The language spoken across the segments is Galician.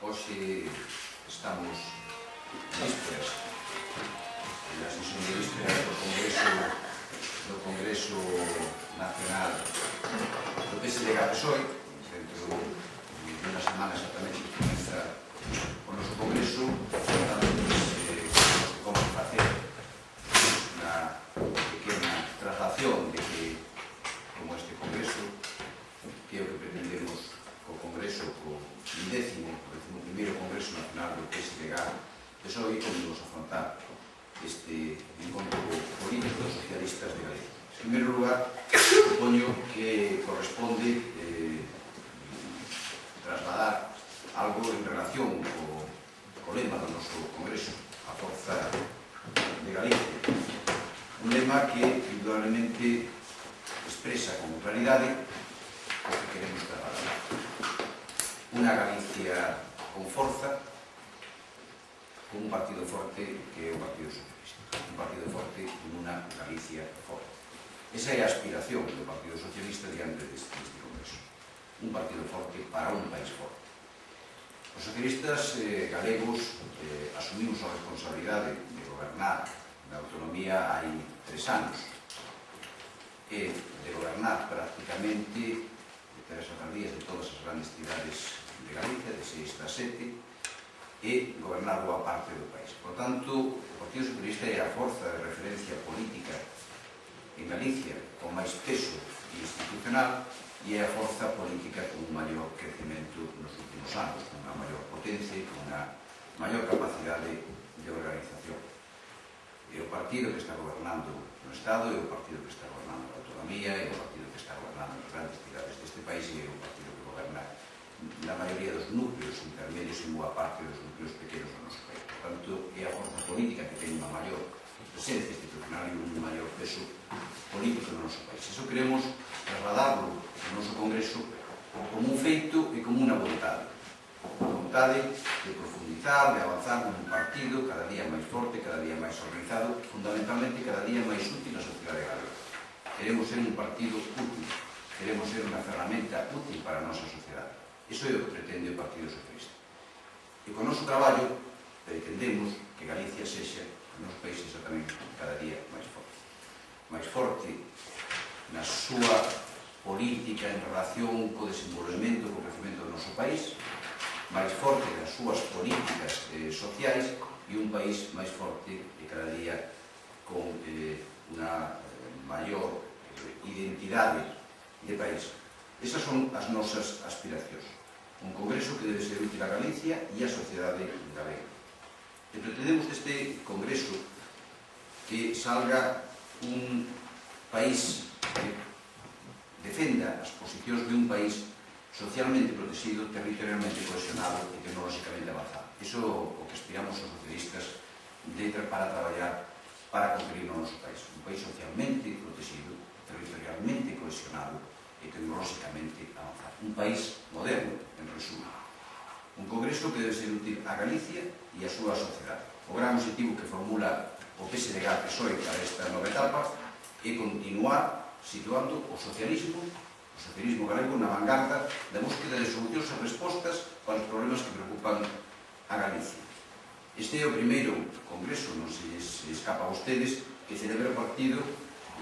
Hoxe estamos vísperas da sesión de vísperas do Congreso Nacional do PSDG-PSOE. Dentro de unha semana exactamente que comeza o noso Congreso, como facer unha pequena traslación de que, como este Congreso, que é o que pretendemos co Congreso, co 11º Congreso Nacional do PSDG-PSOE, como nos afrontar este encontro político dos socialistas de Galicia. En primeiro lugar, supoño que corresponde trasladar algo en relación co lema do noso Congreso, a forza de Galicia. Un lema que, indudablemente, expresa con claridade o que queremos trasladar. Unha Galicia con forza, con un partido forte que é o Partido Socialista. Un partido forte con unha Galicia forte. Esa é a aspiración do Partido Socialista diante deste Congreso. Un partido forte para un país forte. Os socialistas galegos asumimos a responsabilidade de gobernar na autonomía hai 3 anos e de gobernar prácticamente de ter as alcaldías de todas as grandes cidades de Galicia, de 6 a 7, e gobernar boa parte do país. Por tanto, o Partido Socialista é a forza de referencia política en Galicia con máis peso institucional e é a forza política con un maior crecimento nos últimos anos, con unha maior potencia e con unha maior capacidade de organización. É o partido que está gobernando no Estado, é o partido que está gobernando na autonomía, é o partido que está gobernando nas grandes cidades deste país e é o partido que goberna na maioría dos núcleos intermedios e boa parte dos núcleos pequenos do noso país. Por tanto, é a forza política que ten unha maior presencia institucional e un maior peso político no noso país. Iso queremos trasladarlo no noso Congreso como un feito e como unha vontade. Unha vontade de profundizar, de avanzar nun partido cada día máis forte, cada día máis organizado, fundamentalmente cada día máis útil na sociedade galega. Queremos ser un partido útil, queremos ser unha ferramenta útil para a nosa sociedade. Iso é o que pretende o Partido Socialista. E con o noso traballo pretendemos que Galicia sexa, o noso país sexa tamén cada día máis forte. Máis forte na súa política en relación co desenvolvemento, co crecimento do noso país, máis forte nas súas políticas sociais e un país máis forte e cada día con unha maior identidade de país. Esas son as nosas aspiracións. Un Congreso que debe ser útil a Galicia e a sociedade galega. E pretendemos deste Congreso que salga un país que defenda as posicións de un país socialmente protegido, territorialmente cohesionado e tecnolóxicamente avanzado. Iso é o que aspiramos os socialistas para traballar para conquerir o noso país. Un país socialmente protegido, territorialmente cohesionado e tecnolóxicamente avanzado. Un país moderno, en resumo. Un Congreso que debe ser útil a Galicia e a súa sociedade. O gran objetivo que formula o PSDG-PSOE para esta nova etapa é continuar situando o socialismo galego na vanguarda da búsqueda de solucións e respostas para os problemas que preocupan a Galicia. Este é o primeiro Congreso, non se escapa a vostedes, que celebra o partido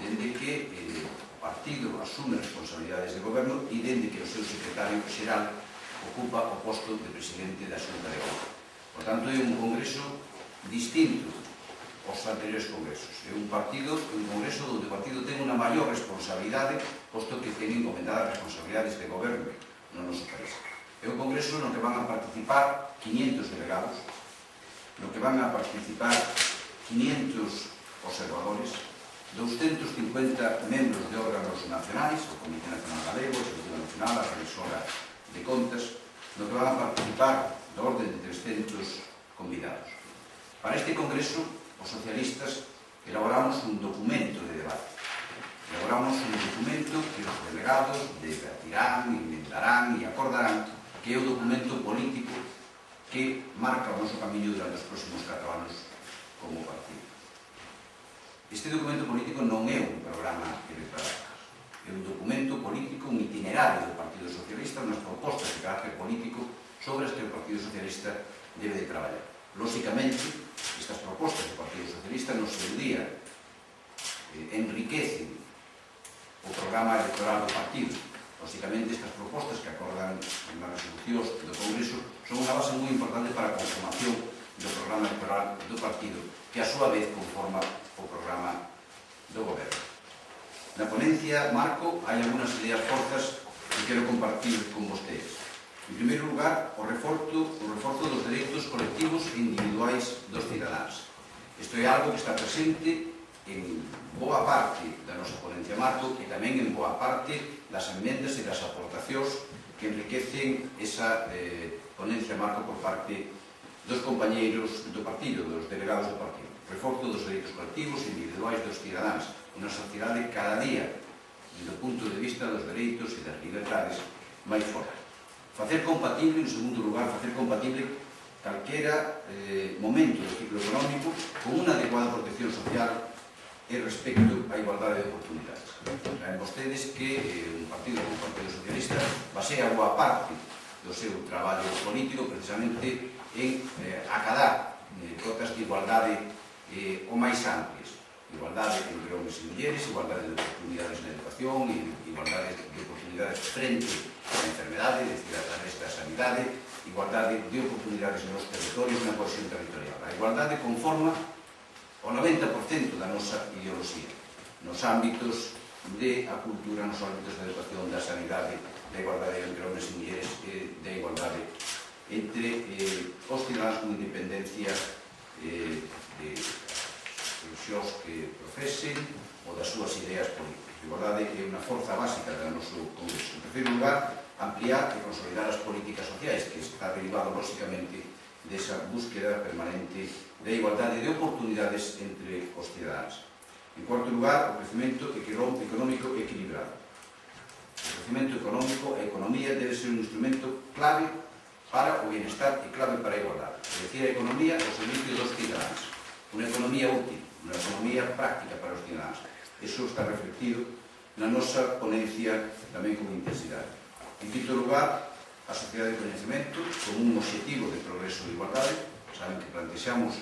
dende que o partido asume responsabilidades de goberno e dende que o seu secretario xeral ocupa o posto de presidente da Xunta de Galicia. Por tanto, é un Congreso distinto aos anteriores congresos. É un Congreso onde o partido ten unha maior responsabilidade, posto que ten encomendadas responsabilidades de goberno no noso país. É un Congreso no que van a participar 500 delegados, no que van a participar 500 observadores, 250 membros de órganos nacionais, o Comité Nacional Galego, o Instituto Nacional, a Revisora de Contas, no que van a participar da orden de 300 convidados. Para este Congreso, os socialistas elaboramos un documento de debate. Elaboramos un documento que os delegados debatirán, inventarán e acordarán, que é o documento político que marca o noso camiño durante os próximos 4 anos como partido. Este documento político non é un programa electoral, é un documento político, un itinerario do Partido Socialista, unhas propostas de carácter político sobre as que o Partido Socialista debe de traballar. Lóxicamente, estas propostas do Partido Socialista no seu día enriquecen o programa electoral do partido. Lóxicamente, estas propostas que acordan nas resolucións do Congreso son unha base moi importante para a conformación do programa electoral do partido, que a súa vez conforma o programa do goberno. Na ponencia marco hai algunhas ideas forzas que quero compartir con vostedes. En primeiro lugar, o reforzo dos dereitos colectivos e individuais dos cidadáns. Isto é algo que está presente en boa parte da nosa ponencia marco e tamén en boa parte das enmendas e das aportacións que enriquecen esa ponencia marco por parte dos compañeiros do partido, dos delegados do partido. Reforzo dos dereitos colectivos e individuais dos cidadáns, unha sociedade cada día, do punto de vista dos dereitos e das libertades, máis forte. Facer compatible, en segundo lugar, facer compatible calquera momento do ciclo económico con unha adecuada protección social e respecto á igualdade de oportunidades. Saben vostedes que un partido como o Partido Socialista basea boa parte do seu traballo político precisamente en acadar cotas de igualdade o máis amplias. Igualdade entre homens e mulleres, igualdade de oportunidades na educación, igualdade de oportunidades frente á enfermedade, a través da sanidade, igualdade de oportunidades nos territorios, na cohesión territorial. A igualdade conforma o 90% da nosa ideoloxía, nos ámbitos da cultura, nos ámbitos da educación, da sanidade, da igualdade entre homens e mulleres, da igualdade entre os cidadáns con independencia de religións que profesen ou das súas ideas políticas. A igualdade é unha forza básica do noso Congreso. En terceiro lugar, ampliar e consolidar as políticas sociais, que está derivado, lóxicamente, desa búsqueda permanente de igualdade de oportunidades entre os cidadáns. En cuarto lugar, o crecemento económico equilibrado. O crecemento económico, a economía, debe ser un instrumento clave para o bienestar e clave para a igualdade. É dicir, a economía ao servicio dos cidadáns. Unha economía útil, unha economía práctica para os cidadáns. Iso está reflectido na nosa ponencia tamén con intensidade. En quinto lugar, a sociedade de coñecemento con un objetivo de progreso e igualdade. Saben que plantexamos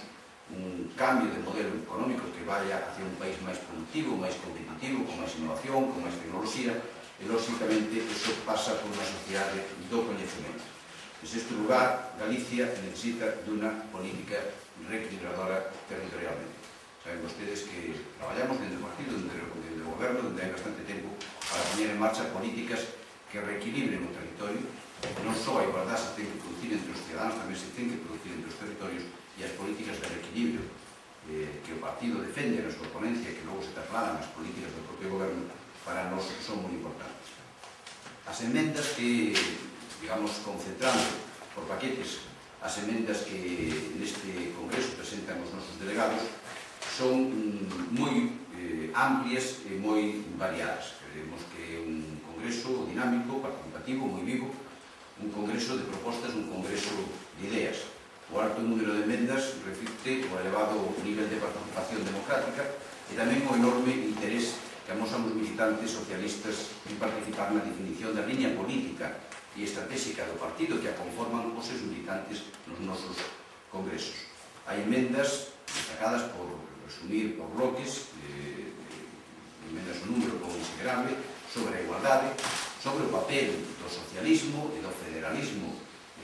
un cambio de modelo económico que vaya hacia un país máis productivo, máis competitivo, con máis innovación, con máis tecnoloxía, e, lóxicamente, iso pasa por unha sociedade do coñecemento. En sexto lugar, Galicia necesita dunha política reequilibradora territorialmente. Saben vostedes que traballamos dentro do partido, dentro do goberno, onde hai bastante tempo para poñer en marcha políticas que reequilibren o territorio. Non só a igualdade se ten que producir entre os cidadáns, tamén se ten que producir entre os territorios, e as políticas de reequilibrio que o partido defende na súa ponencia, que logo se trasladan as políticas do propio goberno, para nós son moi importantes. As enmendas que, digamos, concentrando por paquetes as enmendas que neste Congreso presentan os nosos delegados, son moi amplias e moi variadas. Creemos que é un Congreso dinámico, participativo, moi vivo, un Congreso de propostas, un Congreso de ideas. O alto número de enmendas reflicte o elevado nivel de participación democrática e tamén o enorme interés que amosan os militantes socialistas en participar na definición da liña política e estratégica do partido que a conforman os seus militantes nos nosos congresos. Hai enmendas destacadas por resumir por bloques, enmendas un número considerable, sobre a igualdade, sobre o papel do socialismo e do federalismo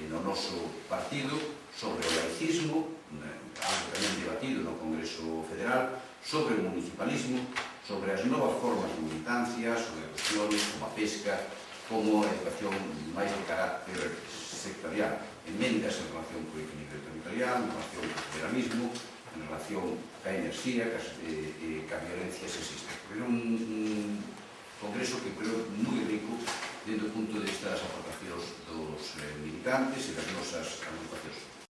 no noso partido, sobre o laicismo, algo tamén debatido no Congreso Federal, sobre o municipalismo, sobre as novas formas de militancia, sobre cuestiones como a pesca, como a educación máis de carácter sectorial, enmendas en relación co equilibrio territorial, en relación co federalismo, en relación ca enerxía, ca violencia sexista. Pero un Congreso que creo moi rico desde o punto de vista das aportacións dos militantes e das nosas